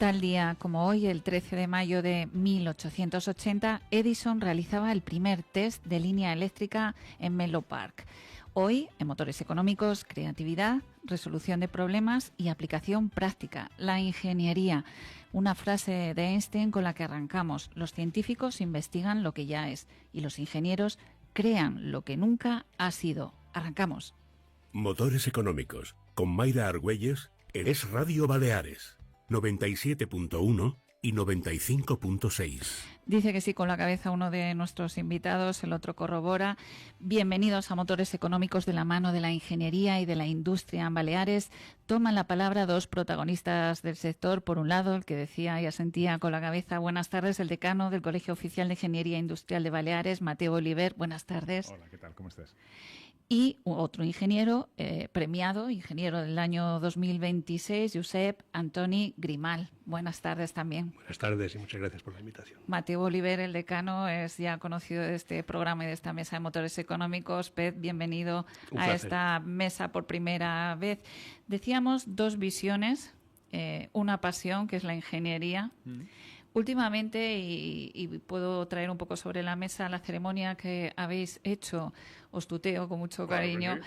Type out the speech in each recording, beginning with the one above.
Tal día como hoy, el 13 de mayo de 1880, Edison realizaba el primer test de línea eléctrica en Menlo Park. Hoy, en motores económicos, creatividad, resolución de problemas y aplicación práctica, la ingeniería. Una frase de Einstein con la que arrancamos. Los científicos investigan lo que ya es y los ingenieros crean lo que nunca ha sido. Arrancamos. Motores económicos, con Mayra Argüelles, en Es Radio Baleares, 97.1 y 95.6. Dice que sí con la cabeza uno de nuestros invitados, el otro corrobora. Bienvenidos a Motores Económicos, de la mano de la ingeniería y de la industria en Baleares. Toman la palabra dos protagonistas del sector. Por un lado, el que decía y asentía con la cabeza. Buenas tardes, el decano del Colegio Oficial de Ingeniería Industrial de Baleares, Mateo Oliver. Buenas tardes. Hola, ¿qué tal? ¿Cómo estás? Y otro ingeniero premiado, ingeniero del año 2026, Josep Antoni Grimal. Buenas tardes también. Buenas tardes y muchas gracias por la invitación. Mateo Oliver, el decano, es ya conocido de este programa y de esta mesa de motores económicos. Pep, bienvenido a esta mesa por primera vez. Decíamos dos visiones, una pasión, que es la ingeniería. Últimamente, y puedo traer un poco sobre la mesa la ceremonia que habéis hecho, os tuteo con mucho cariño,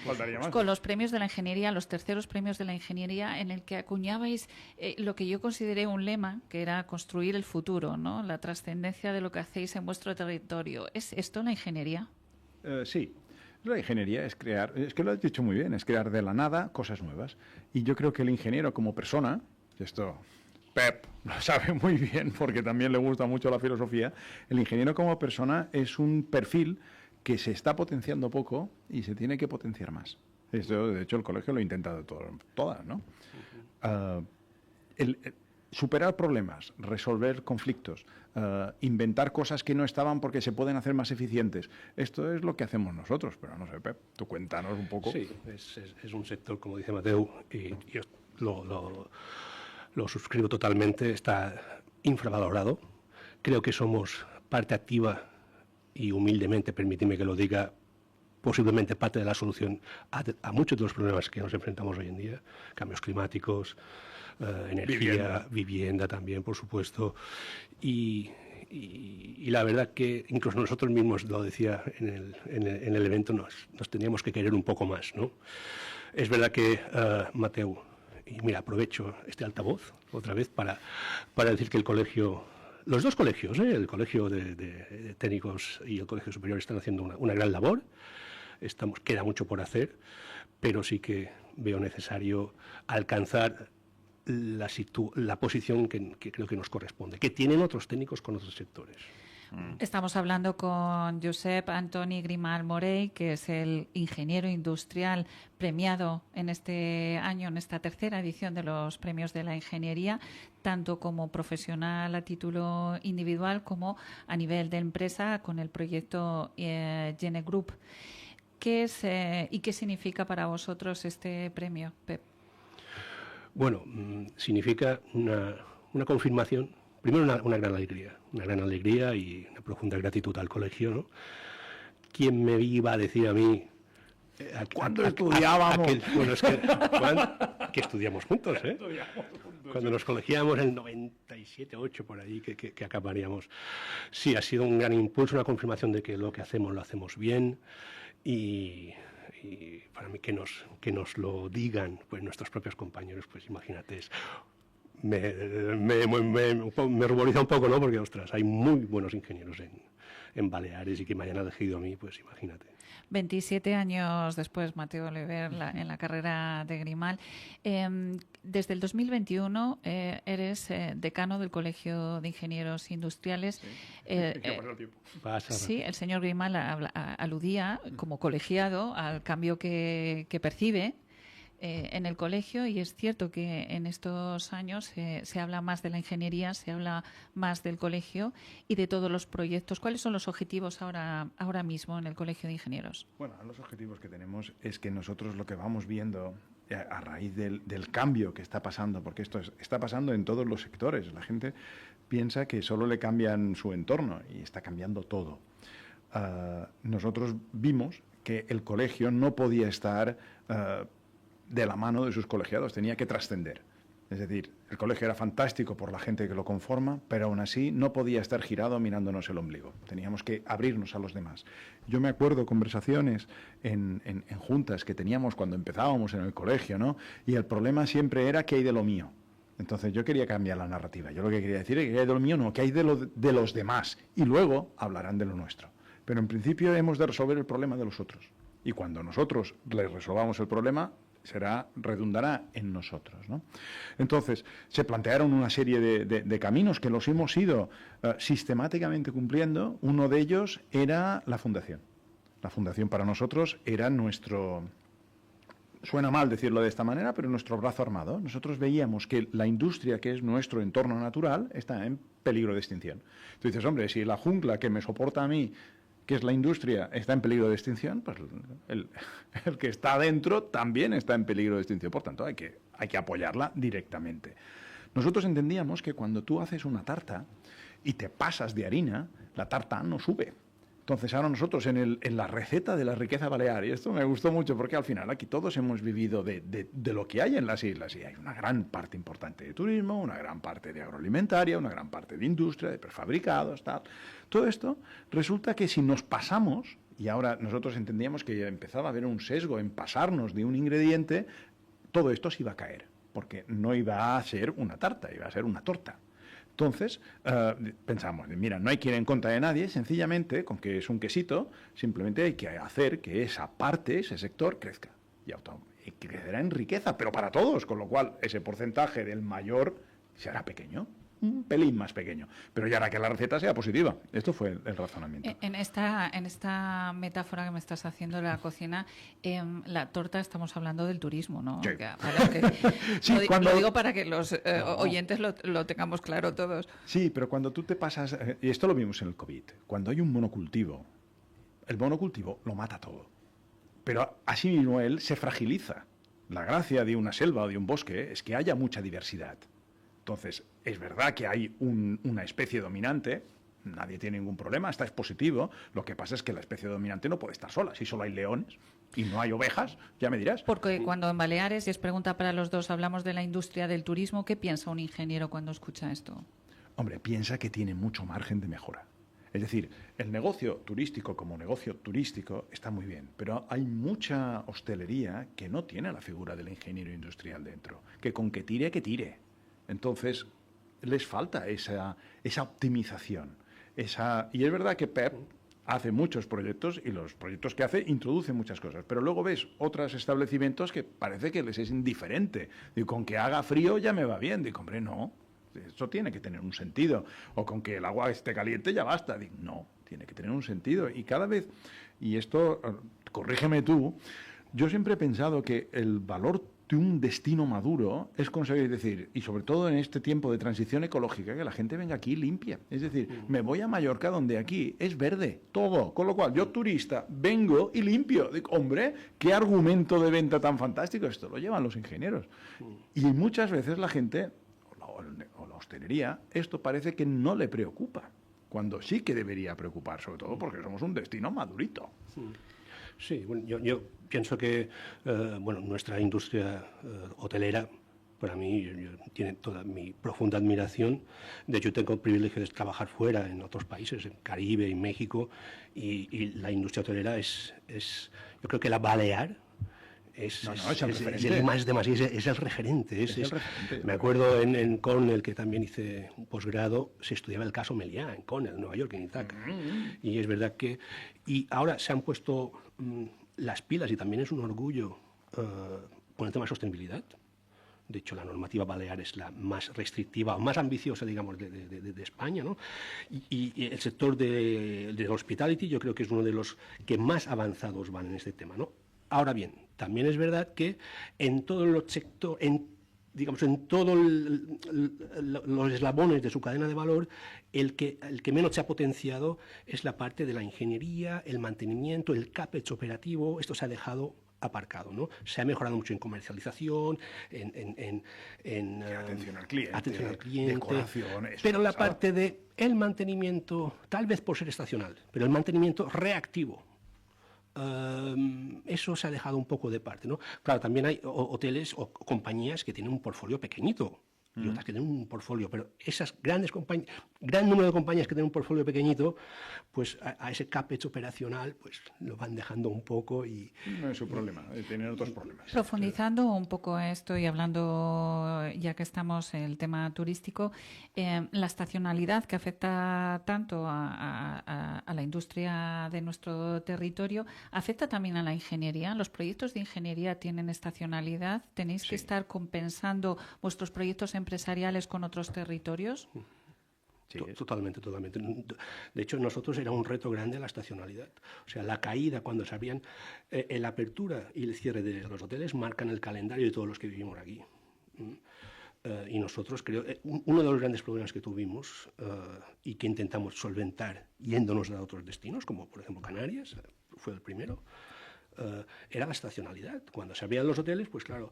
con los premios de la ingeniería, los terceros premios de la ingeniería, en el que acuñabais lo que yo consideré un lema, que era construir el futuro, ¿no? La trascendencia de lo que hacéis en vuestro territorio. ¿Es esto la ingeniería? Sí. La ingeniería es crear, es que lo has dicho muy bien, es crear de la nada cosas nuevas. Y yo creo que el ingeniero como persona, esto Pep lo sabe muy bien porque también le gusta mucho la filosofía, el ingeniero como persona es un perfil que se está potenciando poco y se tiene que potenciar más. Esto, de hecho, el colegio lo ha intentado todas, ¿no? Superar problemas, resolver conflictos, inventar cosas que no estaban porque se pueden hacer más eficientes. Esto es lo que hacemos nosotros, pero no sé, Pep, tú cuéntanos un poco. Sí, es un sector, como dice Mateo, y yo lo suscribo totalmente, está infravalorado. Creo que somos parte activa y humildemente, permíteme que lo diga, posiblemente parte de la solución a muchos de los problemas que nos enfrentamos hoy en día, cambios climáticos, energía, vivienda también, por supuesto, y la verdad que incluso nosotros mismos, lo decía en el evento, nos teníamos que querer un poco más, ¿no? Es verdad que, Mateo, y mira, aprovecho este altavoz otra vez para decir que el colegio, los dos colegios, el Colegio de Técnicos y el Colegio Superior, están haciendo una gran labor. Queda mucho por hacer, pero sí que veo necesario alcanzar la posición que creo que nos corresponde, que tienen otros técnicos con otros sectores. Estamos hablando con Josep Antoni Grimal Morey, que es el ingeniero industrial premiado en este año, en esta tercera edición de los premios de la ingeniería, tanto como profesional a título individual como a nivel de empresa con el proyecto Gene Group. ¿Qué es y qué significa para vosotros este premio, Pep? Bueno, significa una confirmación. Primero, una gran alegría y una profunda gratitud al colegio, ¿no? ¿Quién me iba a decir a mí ¿cuándo estudiábamos? Que estudiamos juntos, ¿eh? Cuando nos colegiamos en el 97, 8 por ahí, que acabaríamos. Sí, ha sido un gran impulso, una confirmación de que lo que hacemos lo hacemos bien y para mí que nos lo digan pues nuestros propios compañeros, pues imagínate, me ruboriza un poco, ¿no? Porque, ostras, hay muy buenos ingenieros en Baleares y que me hayan elegido a mí, pues imagínate. 27 años después, Mateo Oliver, en la carrera de Grimal. Desde el 2021 eres decano del Colegio de Ingenieros Industriales. Sí, el señor Grimal aludía como colegiado al cambio que percibe en el colegio, y es cierto que en estos años se habla más de la ingeniería, se habla más del colegio y de todos los proyectos. ¿Cuáles son los objetivos ahora mismo en el Colegio de Ingenieros? Bueno, los objetivos que tenemos es que nosotros lo que vamos viendo a raíz del cambio que está pasando, porque esto está pasando en todos los sectores. La gente piensa que solo le cambian su entorno y está cambiando todo. Nosotros vimos que el colegio no podía estar de la mano de sus colegiados, tenía que trascender. Es decir, El colegio era fantástico por la gente que lo conforma, pero aún así no podía estar girado mirándonos el ombligo. Teníamos que abrirnos a los demás. Yo me acuerdo conversaciones en juntas que teníamos cuando empezábamos en el colegio, ¿no? Y el problema siempre era ¿qué hay de lo mío? Entonces yo quería cambiar la narrativa. Yo lo que quería decir es que ¿qué hay de lo mío? No, ¿qué hay de los demás? Y luego hablarán de lo nuestro. Pero en principio hemos de resolver el problema de los otros. Y cuando nosotros les resolvamos el problema, redundará en nosotros, ¿no? Entonces, se plantearon una serie de caminos que los hemos ido sistemáticamente cumpliendo. Uno de ellos era la fundación. La fundación para nosotros era nuestro... Suena mal decirlo de esta manera, pero nuestro brazo armado. Nosotros veíamos que la industria, que es nuestro entorno natural, está en peligro de extinción. Tú dices, hombre, si la jungla que me soporta a mí, que es la industria, está en peligro de extinción, pues el que está adentro también está en peligro de extinción. Por tanto, hay que apoyarla directamente. Nosotros entendíamos que cuando tú haces una tarta y te pasas de harina, la tarta no sube. Entonces, ahora nosotros en la receta de la riqueza balear, y esto me gustó mucho porque al final aquí todos hemos vivido de lo que hay en las islas, y hay una gran parte importante de turismo, una gran parte de agroalimentaria, una gran parte de industria, de prefabricados, tal. Todo esto resulta que si nos pasamos, y ahora nosotros entendíamos que empezaba a haber un sesgo en pasarnos de un ingrediente, todo esto se iba a caer, porque no iba a ser una tarta, iba a ser una torta. Entonces, pensamos, mira, no hay que ir en contra de nadie, sencillamente, con que es un quesito, simplemente hay que hacer que esa parte, ese sector, crezca. Y crecerá en riqueza, pero para todos, con lo cual ese porcentaje del mayor se hará pequeño, un pelín más pequeño, pero ya hará que la receta sea positiva. Esto fue el razonamiento. En esta metáfora que me estás haciendo de la cocina, la torta, estamos hablando del turismo, ¿no? Sí. Sí, lo digo para que los oyentes lo tengamos claro todos. Sí, pero cuando tú te pasas, y esto lo vimos en el COVID, cuando hay un monocultivo, el monocultivo lo mata todo, pero así mismo él se fragiliza. La gracia de una selva o de un bosque es que haya mucha diversidad. Entonces, es verdad que hay una especie dominante, nadie tiene ningún problema, está es positivo, lo que pasa es que la especie dominante no puede estar sola, si solo hay leones y no hay ovejas, ya me dirás. Porque cuando en Baleares, y es pregunta para los dos, hablamos de la industria del turismo, ¿qué piensa un ingeniero cuando escucha esto? Hombre, piensa que tiene mucho margen de mejora. Es decir, el negocio turístico como negocio turístico está muy bien, pero hay mucha hostelería que no tiene la figura del ingeniero industrial dentro, que con que tire. Entonces, les falta esa optimización. Y es verdad que Pep hace muchos proyectos y los proyectos que hace introducen muchas cosas, pero luego ves otros establecimientos que parece que les es indiferente. Digo, con que haga frío ya me va bien. Digo, hombre, no, eso tiene que tener un sentido. O con que el agua esté caliente ya basta. Digo, no, tiene que tener un sentido. Y cada vez, y esto, corrígeme tú, yo siempre he pensado que el valor de un destino maduro es conseguir decir, y sobre todo en este tiempo de transición ecológica, que la gente venga aquí limpia. Es decir, me voy a Mallorca donde aquí es verde, todo. Con lo cual, yo turista, vengo y limpio. Digo, hombre, qué argumento de venta tan fantástico. Esto lo llevan los ingenieros. Y muchas veces la gente, o la hostelería, esto parece que no le preocupa, cuando sí que debería preocupar, sobre todo porque somos un destino madurito. Sí, bueno, yo pienso que nuestra industria hotelera, para mí, tiene toda mi profunda admiración. De hecho, tengo el privilegio de trabajar fuera, en otros países, en Caribe, en México, y la industria hotelera es yo creo que la Balear es el referente. Me acuerdo en Cornell, que también hice un posgrado, se estudiaba el caso Meliá en Cornell, Nueva York, en Ithaca. Y es verdad que... Y ahora se han puesto las pilas, y también es un orgullo con el tema de sostenibilidad. De hecho, la normativa balear es la más restrictiva o más ambiciosa, digamos, de España, ¿no? Y el sector de hospitality yo creo que es uno de los que más avanzados van en este tema, ¿no? Ahora bien, también es verdad que en todos los sectores, en todos los eslabones de su cadena de valor, el que menos se ha potenciado es la parte de la ingeniería, el mantenimiento, el CAPEX operativo. Esto se ha dejado aparcado, ¿no? Se ha mejorado mucho en comercialización, en atención al cliente, decoración, pero la parte de el mantenimiento, tal vez por ser estacional, pero el mantenimiento reactivo, eso se ha dejado un poco de parte, ¿no? Claro, también hay hoteles o compañías que tienen un portfolio pequeñito. y otras que tienen un portfolio, pero esas grandes compañías, gran número de compañías que tienen un portfolio pequeñito, pues a ese CAPEX operacional pues lo van dejando un poco y... No es su problema, tienen otros problemas. Profundizando un poco esto y hablando, ya que estamos en el tema turístico, la estacionalidad que afecta tanto a la industria de nuestro territorio, ¿afecta también a la ingeniería? ¿Los proyectos de ingeniería tienen estacionalidad? ¿Tenéis que estar compensando vuestros proyectos empresariales con otros territorios? Sí, totalmente. De hecho, nosotros era un reto grande la estacionalidad. O sea, la caída cuando se abrían, la apertura y el cierre de los hoteles marcan el calendario de todos los que vivimos aquí. Y nosotros creo, uno de los grandes problemas que tuvimos y que intentamos solventar yéndonos a otros destinos, como por ejemplo Canarias, fue el primero, era la estacionalidad. Cuando se abrían los hoteles, pues claro,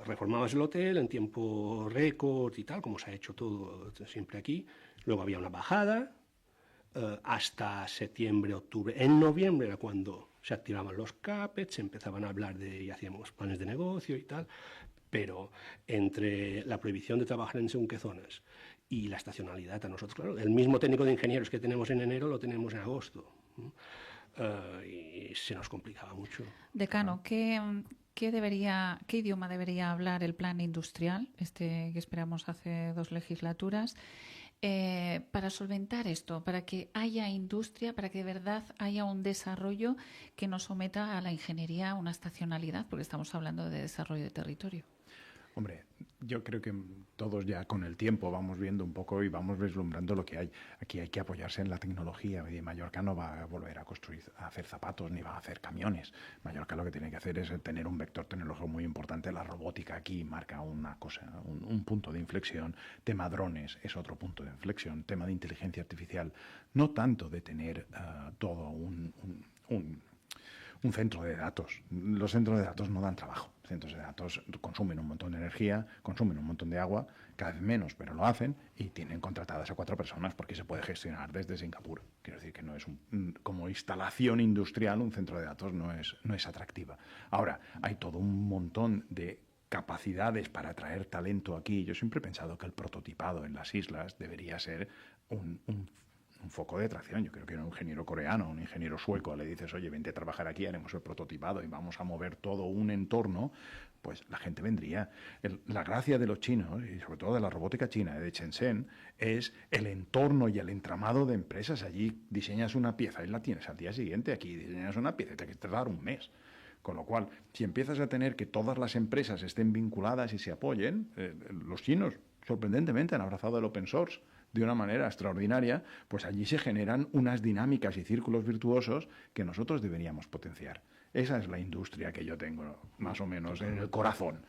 reformabas el hotel en tiempo récord y tal, como se ha hecho todo siempre aquí. Luego había una bajada hasta septiembre, octubre. En noviembre era cuando se activaban los CAPEX, se empezaban a hablar y hacíamos planes de negocio y tal. Pero entre la prohibición de trabajar en según qué zonas y la estacionalidad, a nosotros, claro, el mismo técnico de ingenieros que tenemos en enero lo tenemos en agosto. Y se nos complicaba mucho. Decano, ¿qué idioma debería hablar el plan industrial, que esperamos hace 2 legislaturas, para solventar esto, para que haya industria, para que de verdad haya un desarrollo que no someta a la ingeniería a una estacionalidad, porque estamos hablando de desarrollo de territorio? Hombre, yo creo que todos ya con el tiempo vamos viendo un poco y vamos vislumbrando lo que hay. Aquí hay que apoyarse en la tecnología. Mallorca no va a volver a hacer zapatos ni va a hacer camiones. Mallorca lo que tiene que hacer es tener un vector tecnológico muy importante. La robótica aquí marca una cosa, un punto de inflexión. Tema drones es otro punto de inflexión. Tema de inteligencia artificial. No tanto de tener todo un centro de datos. Los centros de datos no dan trabajo. Centros de datos consumen un montón de energía, consumen un montón de agua, cada vez menos, pero lo hacen y tienen contratadas a 4 personas porque se puede gestionar desde Singapur. Quiero decir que no es como instalación industrial, un centro de datos no es atractiva. Ahora, hay todo un montón de capacidades para atraer talento aquí. Yo siempre he pensado que el prototipado en las islas debería ser un foco de atracción. Yo creo que un ingeniero coreano, un ingeniero sueco, le dices, oye, vente a trabajar aquí, haremos el prototipado y vamos a mover todo un entorno, pues la gente vendría. La gracia de los chinos, y sobre todo de la robótica china, de Shenzhen, es el entorno y el entramado de empresas. Allí diseñas una pieza y la tienes al día siguiente, aquí diseñas una pieza y te tardar un mes. Con lo cual, si empiezas a tener que todas las empresas estén vinculadas y se apoyen, los chinos, sorprendentemente, han abrazado el open source de una manera extraordinaria, pues allí se generan unas dinámicas y círculos virtuosos que nosotros deberíamos potenciar. Esa es la industria que yo tengo más o menos en el corazón.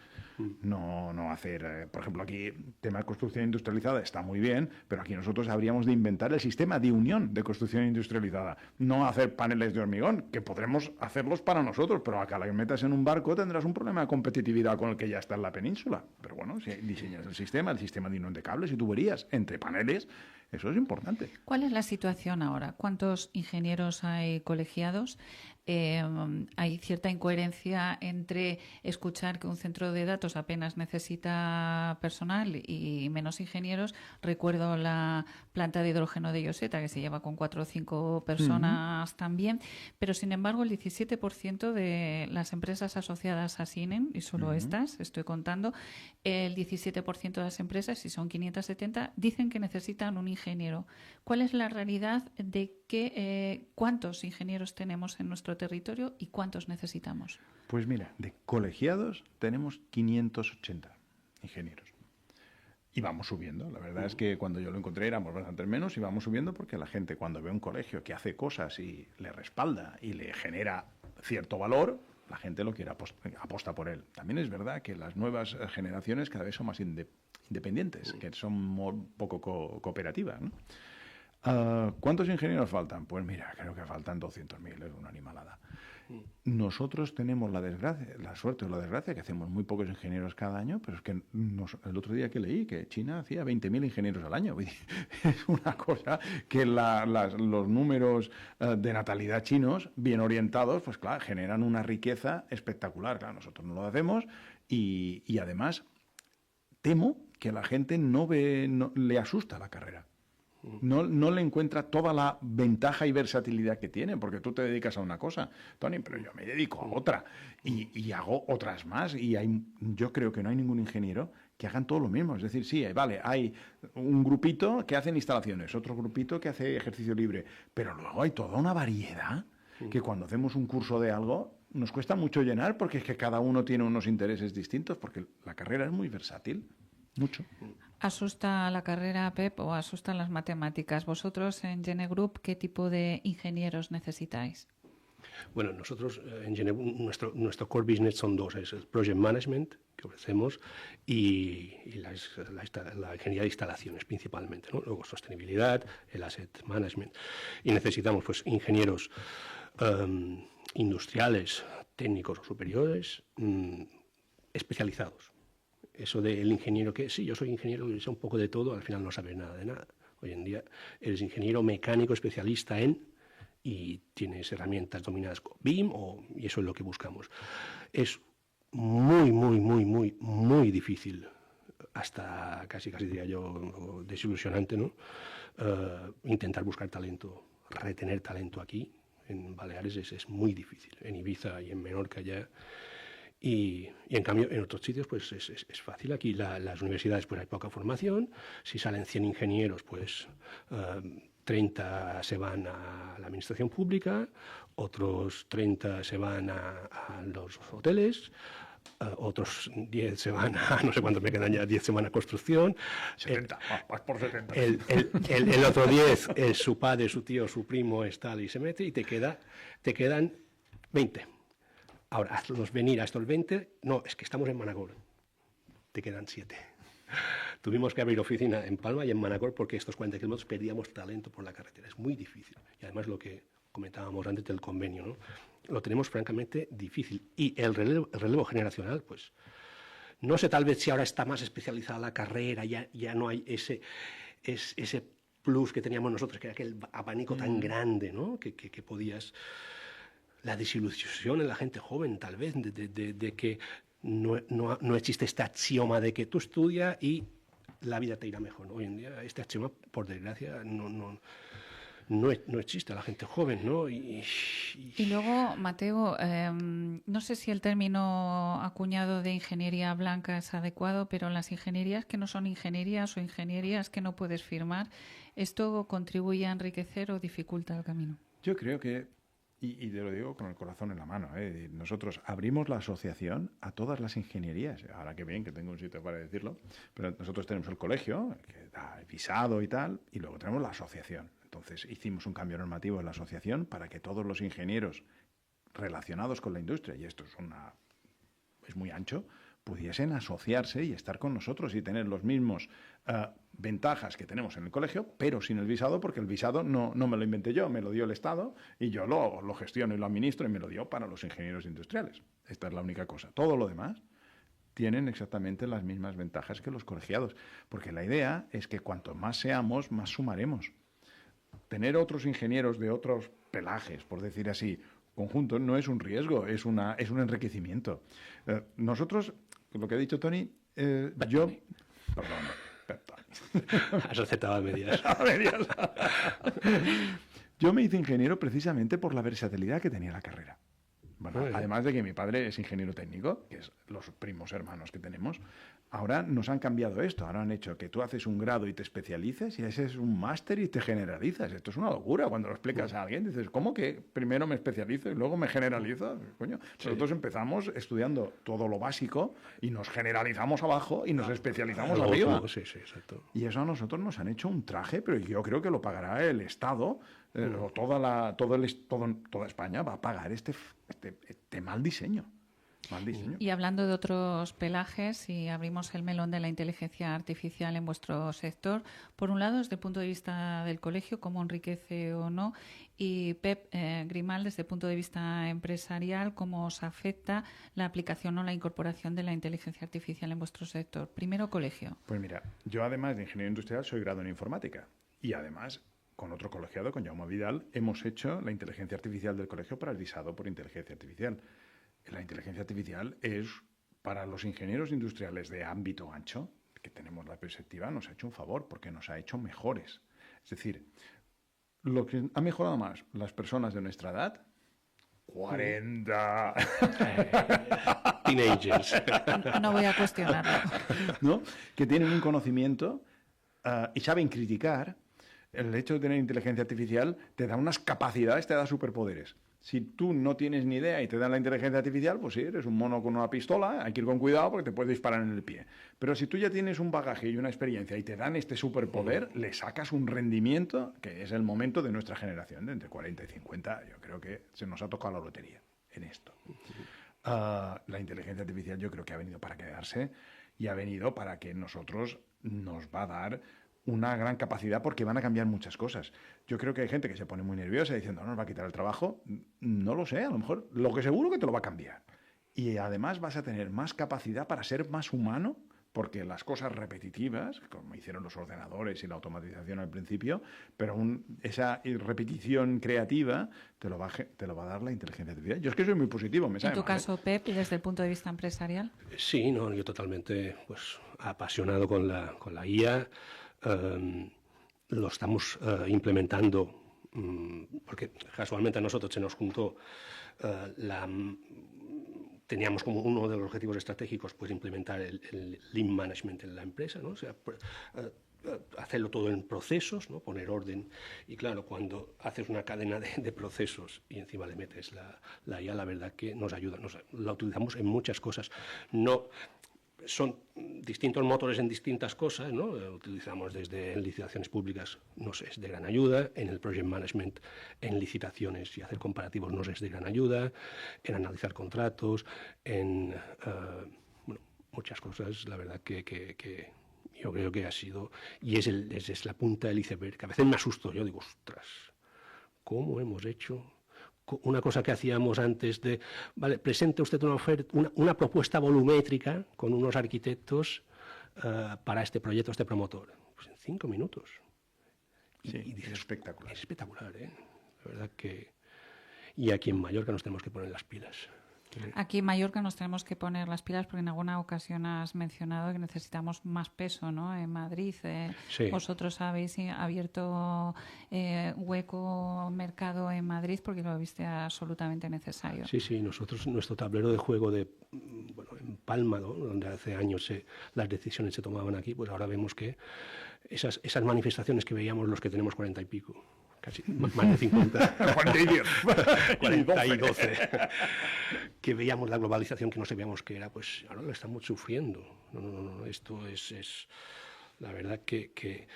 No hacer, por ejemplo, aquí tema de construcción industrializada está muy bien, pero aquí nosotros habríamos de inventar el sistema de unión de construcción industrializada. No hacer paneles de hormigón, que podremos hacerlos para nosotros, pero acá la metas en un barco tendrás un problema de competitividad con el que ya está en la península. Pero bueno, si diseñas el sistema de unión de cables y tuberías entre paneles, eso es importante. ¿Cuál es la situación ahora? ¿Cuántos ingenieros hay colegiados? Hay cierta incoherencia entre escuchar que un centro de datos apenas necesita personal y menos ingenieros. Recuerdo la planta de hidrógeno de Lloseta, que se lleva con 4 o 5 personas también, pero sin embargo el 17% de las empresas asociadas a Sinen, y solo estas, estoy contando, el 17% de las empresas, si son 570, dicen que necesitan un ingeniero. ¿Cuál es la realidad de cuántos ingenieros tenemos en nuestro territorio y cuántos necesitamos? Pues mira, de colegiados tenemos 580 ingenieros. Y vamos subiendo. La verdad es que cuando yo lo encontré éramos bastante menos y vamos subiendo porque la gente cuando ve un colegio que hace cosas y le respalda y le genera cierto valor, la gente lo quiere aposta por él. También es verdad que las nuevas generaciones cada vez son más independientes, que son poco cooperativas, ¿no? ¿Cuántos ingenieros faltan? Pues mira, creo que faltan 200.000, es una animalada. Nosotros tenemos la suerte o la desgracia que hacemos muy pocos ingenieros cada año, pero es que el otro día que leí que China hacía 20.000 ingenieros al año. Es una cosa que los números de natalidad chinos, bien orientados, pues claro, generan una riqueza espectacular. Claro, nosotros no lo hacemos y además temo que la gente no le asusta la carrera. No le encuentra toda la ventaja y versatilidad que tiene, porque tú te dedicas a una cosa, Tony, pero yo me dedico a otra y hago otras más. Y yo creo que no hay ningún ingeniero que hagan todo lo mismo. Es decir, sí, vale, hay un grupito que hacen instalaciones, otro grupito que hace ejercicio libre, pero luego hay toda una variedad que cuando hacemos un curso de algo nos cuesta mucho llenar, porque es que cada uno tiene unos intereses distintos, porque la carrera es muy versátil, mucho. ¿Asusta la carrera, Pep, o asustan las matemáticas? Vosotros en Gene Group, ¿qué tipo de ingenieros necesitáis? Bueno, nosotros en Gene, nuestro core business son dos, es el project management que ofrecemos y la ingeniería de instalaciones principalmente, ¿no? Luego sostenibilidad, el asset management. Y necesitamos pues ingenieros industriales, técnicos o superiores, especializados. Eso del ingeniero que, sí, yo soy ingeniero y sé un poco de todo, al final no sabes nada de nada. Hoy en día eres ingeniero mecánico especialista y tienes herramientas dominadas con BIM y eso es lo que buscamos. Es muy, muy, muy, muy, muy difícil, hasta casi diría yo, desilusionante, ¿no? Intentar buscar talento, retener talento aquí, en Baleares es muy difícil. En Ibiza y en Menorca ya... Y en cambio en otros sitios pues es fácil. Aquí las universidades pues hay poca formación. Si salen 100 ingenieros pues 30 se van a la administración pública, otros 30 se van a los hoteles, otros 10 se van a, no sé cuántos me quedan ya, 10 se van a construcción. 70, vas por 70. El otro 10 es su padre, su tío, su primo, es tal, y se mete y te quedan 20. Ahora, hazlos venir a estos 20. No, es que estamos en Manacor. Te quedan 7. Tuvimos que abrir oficina en Palma y en Manacor porque estos 40 kilómetros perdíamos talento por la carretera. Es muy difícil. Y además lo que comentábamos antes del convenio, ¿no? Lo tenemos francamente difícil. Y el relevo generacional, pues, no sé tal vez si ahora está más especializada la carrera, ya no hay ese plus que teníamos nosotros, que era aquel abanico tan grande, ¿no? Que podías... La desilusión en la gente joven, tal vez, de que no existe este axioma de que tú estudias y la vida te irá mejor, ¿no? Hoy en día este axioma, por desgracia, no existe la gente joven, ¿no? Y luego, Mateo, no sé si el término acuñado de ingeniería blanca es adecuado, pero las ingenierías que no son ingenierías o ingenierías que no puedes firmar, ¿esto contribuye a enriquecer o dificulta el camino? Yo creo que... Y te lo digo con el corazón en la mano, ¿eh? Nosotros abrimos la asociación a todas las ingenierías. Ahora que bien, que tengo un sitio para decirlo, pero nosotros tenemos el colegio, que da el visado y tal, y luego tenemos la asociación. Entonces hicimos un cambio normativo en la asociación para que todos los ingenieros relacionados con la industria, y esto es muy ancho, pudiesen asociarse y estar con nosotros y tener los mismos ventajas que tenemos en el colegio, pero sin el visado, porque el visado no me lo inventé yo, me lo dio el Estado y yo lo gestiono y lo administro y me lo dio para los ingenieros industriales. Esta es la única cosa. Todo lo demás tienen exactamente las mismas ventajas que los colegiados, porque la idea es que cuanto más seamos, más sumaremos. Tener otros ingenieros de otros pelajes, por decir así, conjuntos, no es un riesgo, es un enriquecimiento. Nosotros, lo que ha dicho Tony, yo... Perdón. Has aceptado a medias. A medias. Yo me hice ingeniero precisamente por la versatilidad que tenía la carrera. Bueno, además de que mi padre es ingeniero técnico, que es los primos hermanos que tenemos, ahora nos han cambiado esto. Ahora han hecho que tú haces un grado y te especialices y ese es un máster y te generalizas. Esto es una locura cuando lo explicas a alguien. Dices, ¿cómo que primero me especializo y luego me generalizo? Coño, nosotros empezamos estudiando todo lo básico y nos generalizamos abajo y nos especializamos arriba. Sí, exacto. Y eso a nosotros nos han hecho un traje, pero yo creo que lo pagará el Estado. Toda España va a pagar este mal diseño. Y hablando de otros pelajes, si abrimos el melón de la inteligencia artificial en vuestro sector, por un lado, desde el punto de vista del colegio, cómo enriquece o no, y Pep Grimal, desde el punto de vista empresarial, cómo os afecta la aplicación o la incorporación de la inteligencia artificial en vuestro sector. Primero, colegio. Pues mira, yo además de ingeniero industrial soy grado en informática y además... Con otro colegiado, con Jaume Vidal, hemos hecho la inteligencia artificial del colegio para el visado por inteligencia artificial. La inteligencia artificial es para los ingenieros industriales de ámbito ancho, que tenemos la perspectiva, nos ha hecho un favor, porque nos ha hecho mejores. Es decir, lo que ha mejorado más las personas de nuestra edad, 40... Teenagers. No voy a cuestionarlo. ¿No? Que tienen un conocimiento y saben criticar. El hecho de tener inteligencia artificial te da unas capacidades, te da superpoderes. Si tú no tienes ni idea y te dan la inteligencia artificial, pues sí, eres un mono con una pistola, hay que ir con cuidado porque te puedes disparar en el pie. Pero si tú ya tienes un bagaje y una experiencia y te dan este superpoder, le sacas un rendimiento que es el momento de nuestra generación, de entre 40 y 50. Yo creo que se nos ha tocado la lotería en esto. La inteligencia artificial yo creo que ha venido para quedarse y ha venido para que nosotros nos va a dar una gran capacidad porque van a cambiar muchas cosas. Yo creo que hay gente que se pone muy nerviosa diciendo, no, nos va a quitar el trabajo. No lo sé, a lo mejor lo que seguro que te lo va a cambiar. Y además vas a tener más capacidad para ser más humano, porque las cosas repetitivas, como hicieron los ordenadores y la automatización al principio, pero esa repetición creativa te lo va a dar la inteligencia artificial. Yo es que soy muy positivo, me sabe En tu mal, caso, Pep, desde el punto de vista empresarial. Sí, no, yo totalmente pues, apasionado con la IA. Lo estamos implementando porque casualmente a nosotros se nos juntó teníamos como uno de los objetivos estratégicos pues implementar el Lean Management en la empresa, ¿no? O sea, hacerlo todo en procesos, ¿no? Poner orden. Y claro, cuando haces una cadena de procesos y encima le metes la IA, la verdad que nos ayuda. La utilizamos en muchas cosas. No son distintos motores en distintas cosas, ¿no? Utilizamos desde en licitaciones públicas, nos es de gran ayuda, en el project management, en licitaciones y hacer comparativos nos es de gran ayuda, en analizar contratos, en muchas cosas, la verdad que yo creo que ha sido, y es la punta del iceberg, que a veces me asusto, yo digo, ostras, ¿cómo hemos hecho una cosa que hacíamos antes de, vale, presente usted una oferta, una propuesta volumétrica con unos arquitectos para este proyecto, este promotor? Pues en 5 minutos. Sí, y dices, es espectacular. Es espectacular, ¿eh? La verdad que... Y aquí en Mallorca nos tenemos que poner las pilas. Aquí en Mallorca nos tenemos que poner las pilas porque en alguna ocasión has mencionado que necesitamos más peso, ¿no? En Madrid sí. Vosotros habéis abierto hueco mercado en Madrid porque lo viste absolutamente necesario. Sí, nosotros, nuestro tablero de juego en Palma, ¿no? Donde hace años las decisiones se tomaban aquí, pues ahora vemos que esas manifestaciones que veíamos los que tenemos 40 y pico, casi más de 50. 40 y 12. Que veíamos la globalización que no sabíamos qué era, pues ahora lo estamos sufriendo. No, esto es la verdad que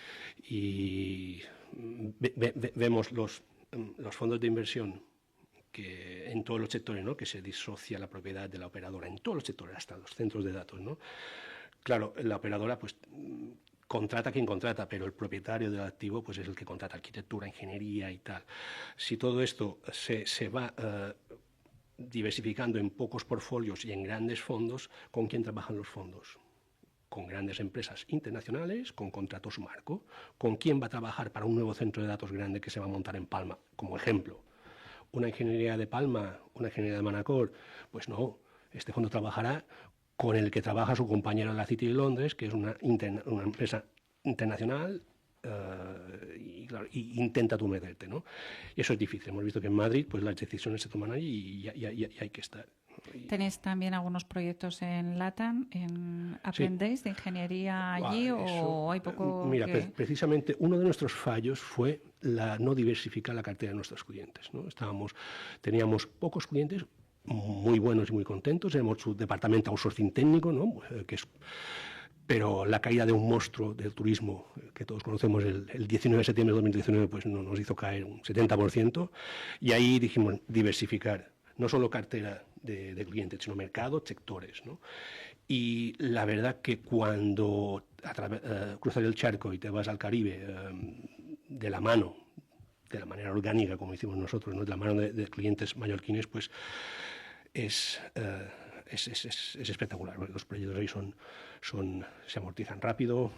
y vemos los fondos de inversión que en todos los sectores, ¿no? Que se disocia la propiedad de la operadora en todos los sectores, hasta los centros de datos, ¿no? Claro, la operadora pues contrata a quien contrata, pero el propietario del activo pues es el que contrata arquitectura, ingeniería y tal. Si todo esto se va diversificando en pocos portfolios y en grandes fondos, ¿con quién trabajan los fondos? Con grandes empresas internacionales, con contratos marco. ¿Con quién va a trabajar para un nuevo centro de datos grande que se va a montar en Palma? Como ejemplo, ¿una ingeniería de Palma, una ingeniería de Manacor? Pues no, este fondo trabajará con el que trabaja su compañero en la City de Londres, que es una empresa internacional, y intenta tú meterte, ¿no? Y eso es difícil. Hemos visto que en Madrid pues las decisiones se toman allí y hay que estar. ¿Tenéis también algunos proyectos en LATAM, en Aprendéis de ingeniería allí o hay poco? Mira, precisamente uno de nuestros fallos fue no diversificar la cartera de nuestros clientes, ¿no? Teníamos pocos clientes muy buenos y muy contentos, tenemos su departamento outsourcing técnico, ¿no? Pero la caída de un monstruo del turismo que todos conocemos el 19 de septiembre de 2019 pues nos hizo caer un 70%, y ahí dijimos diversificar no solo cartera de clientes, sino mercados, sectores, ¿no? Y la verdad que cuando cruzas el charco y te vas al Caribe de la mano, de la manera orgánica como hicimos nosotros, ¿no? De la mano de clientes mallorquines, pues es espectacular. Los proyectos ahí se amortizan rápido.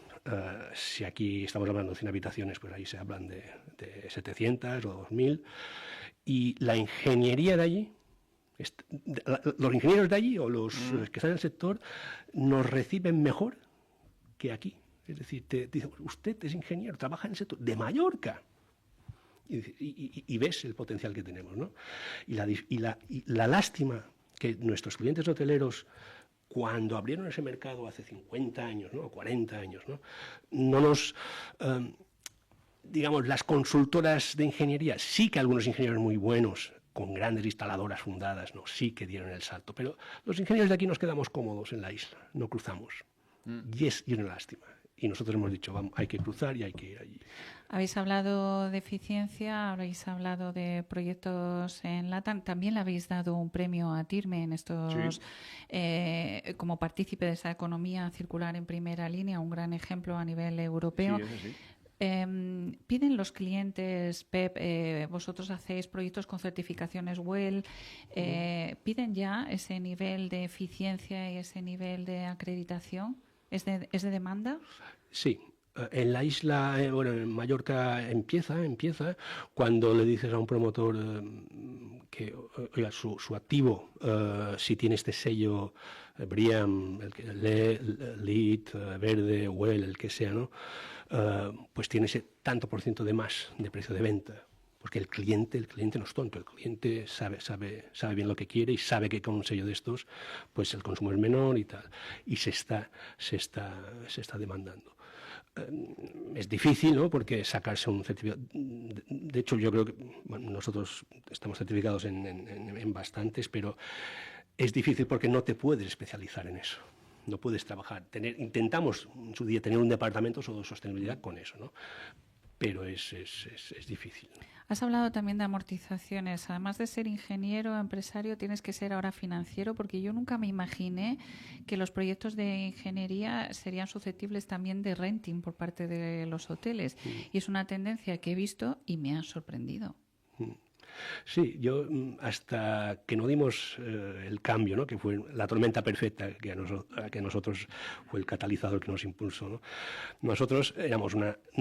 Si aquí estamos hablando de 100 habitaciones, pues ahí se hablan de 700 o 2000. Y la ingeniería de allí, los ingenieros de allí o los que están en el sector nos reciben mejor que aquí. Es decir, te dicen, usted es ingeniero, trabaja en el sector de Mallorca. Y ves el potencial que tenemos, ¿no? Y la lástima que nuestros clientes hoteleros, cuando abrieron ese mercado hace 50 años, ¿no? 40 años, no nos... digamos, las consultoras de ingeniería, sí que algunos ingenieros muy buenos, con grandes instaladoras fundadas, ¿no? Sí que dieron el salto, pero los ingenieros de aquí nos quedamos cómodos en la isla, no cruzamos. Y es una lástima. Y nosotros hemos dicho, vamos, hay que cruzar y hay que ir allí. Habéis hablado de eficiencia, habéis hablado de proyectos en LATAM. También le habéis dado un premio a TIRME en estos, como partícipe de esa economía circular en primera línea, un gran ejemplo a nivel europeo. Sí, eso sí. Piden los clientes, PEP, vosotros hacéis proyectos con certificaciones WELL, ¿piden ya ese nivel de eficiencia y ese nivel de acreditación? ¿Es de demanda? Sí. En la isla, en Mallorca empieza, cuando le dices a un promotor que, oiga, su activo, si tiene este sello BREEAM, LEED, verde, WELL, el que sea, ¿no? Pues tiene ese tanto por ciento de más de precio de venta. Porque el cliente no es tonto, el cliente sabe bien lo que quiere y sabe que con un sello de estos, pues el consumo es menor y tal. Y se está demandando. Es difícil, ¿no? Porque sacarse un certificado... De hecho, yo creo que nosotros estamos certificados en bastantes, pero es difícil porque no te puedes especializar en eso. No puedes trabajar. Intentamos en su día tener un departamento sobre sostenibilidad con eso, ¿no? Pero es difícil. Has hablado también de amortizaciones. Además de ser ingeniero, empresario, tienes que ser ahora financiero, porque yo nunca me imaginé que los proyectos de ingeniería serían susceptibles también de renting por parte de los hoteles. Y es una tendencia que he visto y me ha sorprendido. Sí, yo hasta que no dimos el cambio, ¿no? Que fue la tormenta perfecta que a nosotros fue el catalizador que nos impulsó, ¿no? Nosotros no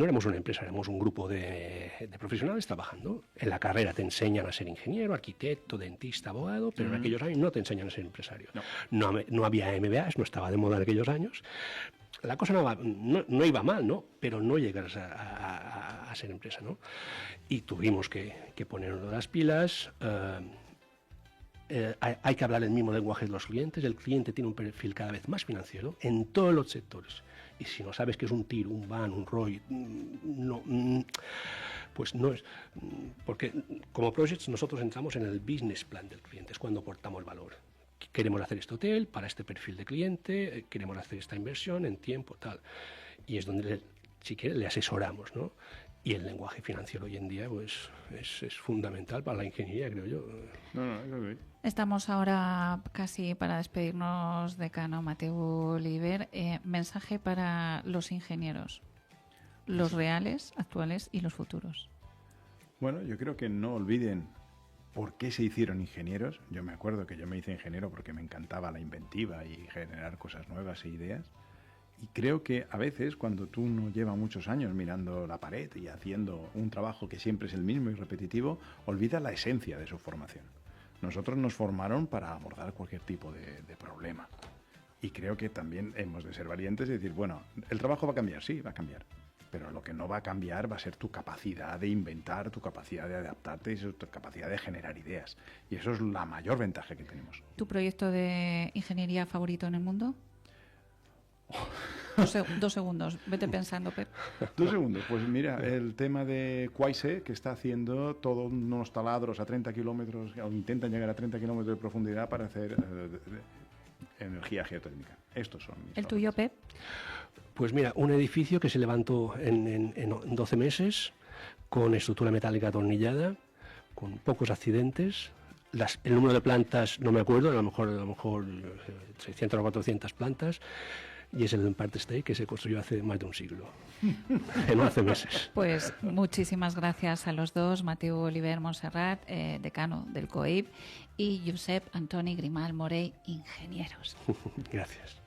éramos una empresa, éramos un grupo de profesionales trabajando. En la carrera te enseñan a ser ingeniero, arquitecto, dentista, abogado, pero en aquellos años no te enseñan a ser empresario. No había MBAs, no estaba de moda en aquellos años. La cosa no iba mal, ¿no? Pero no llegas a ser empresa, ¿no? Y tuvimos que ponernos las pilas. Hay que hablar el mismo lenguaje de los clientes. El cliente tiene un perfil cada vez más financiero en todos los sectores. Y si no sabes qué es un TIR, un BAN, un ROI, pues no es... Porque como Projects nosotros entramos en el business plan del cliente, es cuando aportamos valor. Queremos hacer este hotel para este perfil de cliente, queremos hacer esta inversión en tiempo, tal. Y es donde, si quiere, le asesoramos, ¿no? Y el lenguaje financiero hoy en día pues es fundamental para la ingeniería, creo yo. Estamos ahora casi para despedirnos, decano Mateu Oliver. Mensaje para los ingenieros, los reales, actuales y los futuros. Bueno, yo creo que no olviden por qué se hicieron ingenieros. Yo me acuerdo que yo me hice ingeniero porque me encantaba la inventiva y generar cosas nuevas e ideas. Y creo que a veces, cuando tú no llevas muchos años mirando la pared y haciendo un trabajo que siempre es el mismo y repetitivo, olvidas la esencia de su formación. Nosotros nos formaron para abordar cualquier tipo de problema. Y creo que también hemos de ser valientes y decir, bueno, ¿el trabajo va a cambiar? Sí, va a cambiar. Pero lo que no va a cambiar va a ser tu capacidad de inventar, tu capacidad de adaptarte y tu capacidad de generar ideas. Y eso es la mayor ventaja que tenemos. ¿Tu proyecto de ingeniería favorito en el mundo? 2 segundos, vete pensando, Pep. 2 segundos, pues mira, el tema de Quaise, que está haciendo todos unos taladros a 30 kilómetros, o intentan llegar a 30 kilómetros de profundidad para hacer energía geotérmica. Estos son mis ¿El tuyo, Pep? Pues mira, un edificio que se levantó en 12 meses, con estructura metálica atornillada, con pocos accidentes. El número de plantas no me acuerdo, a lo mejor 600 o 400 plantas. Y es el Empire State, que se construyó hace más de un siglo, en 11 meses. Pues muchísimas gracias a los dos, Mateu Oliver Montserrat, decano del COIP, y Josep Antoni Grimal Morey, ingenieros. Gracias.